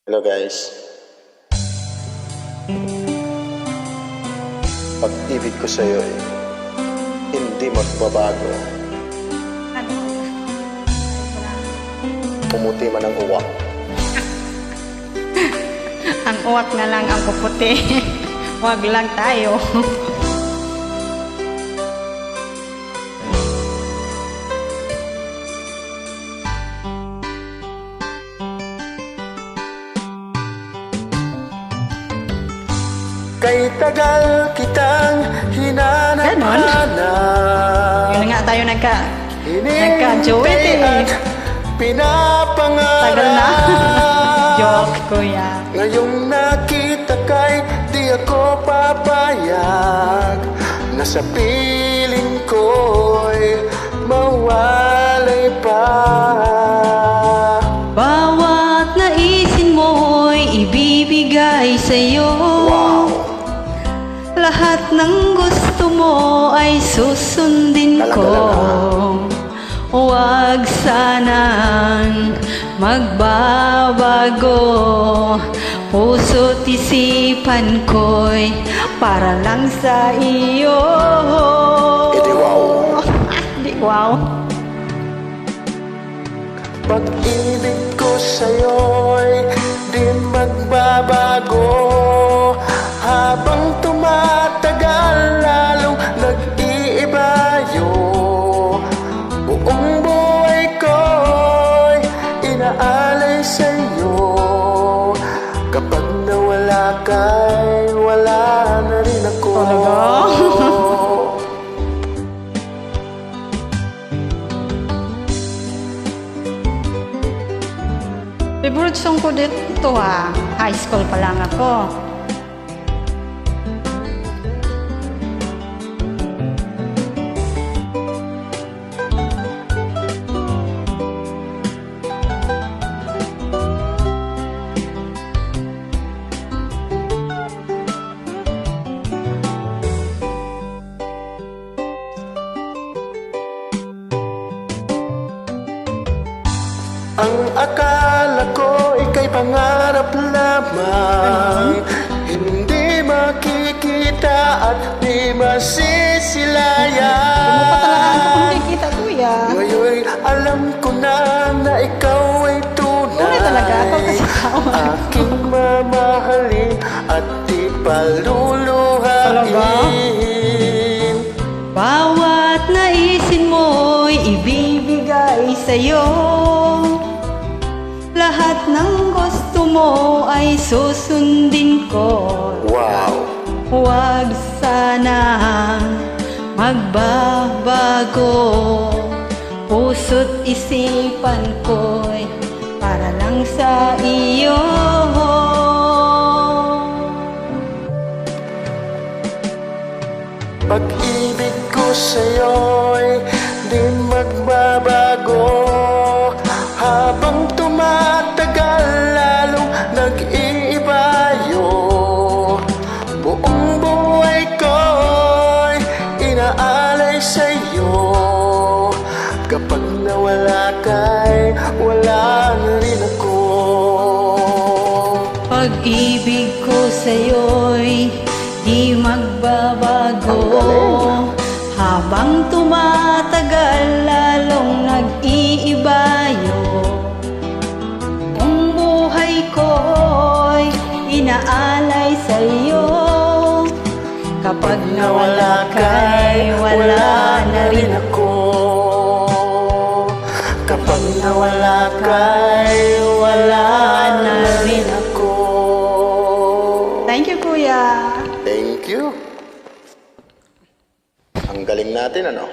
Hello guys. Pag-ibig ko sa'yo ay hindi magbabago. Ano? Pumuti man ang uwak. Ang uwak na lang ang puputi. Huwag lang tayo. Kay tagal kitang hinanap-hanap. Yun nga tayo Hinintay nagka-joet eh. at pinapangarap. Tagal na. Joke, kuya. Ngayong nakita kay di ako papayag na sa piling ko'y mawalay pa. Bawat naisin mo'y ibibigay sa'yo. Wow! Lahat ng gusto mo ay susundin Talaga ko. lang, Huwag sanang magbabago. Puso't isipan ko'y para lang sa iyo. Edi wow! Di wow. Pag-ibig ko sa'yo'y di magbabago. Habang tumatagal lalong nag-iibayo. Buong buhay ko'y inaalay sa'yo. Kapag nawala ka'y wala na rin ako. Talaga? Favorite song ko dito high school pa lang ako. Ang akala ko ika'y pangarap lamang. Hindi makikita at di masisilayan. Ano pa talaga ako kung kita, kuya? Ngayon alam ko na ikaw ay tunay. Tunay talaga ako kasi tao. Aking mamahalin at di paluluhain. Bawat naisin mo'y ibibigay sa'yo. Lahat ng gusto mo ay susundin ko. Wow! Huwag sanang magbabago. Puso't isipan ko'y para lang sa iyo. Pag-ibig ko sa'yo'y di magbabago. Habang tumatagal lalong nag-iibayo. Buong buhay ko'y inaalay sa'yo. Kapag nawala ka'y wala na rin ako. Pag-ibig ko sa'yo'y di magbabago. Habang tumatagal lalong nag-iibayo. Ang buhay ko'y inaalay sa'yo. Kapag nawala ka'y wala na rin ako. Kapag nawala ka'y wala na rin ako. Thank you, kuya. Thank you. Ang galing natin, ano?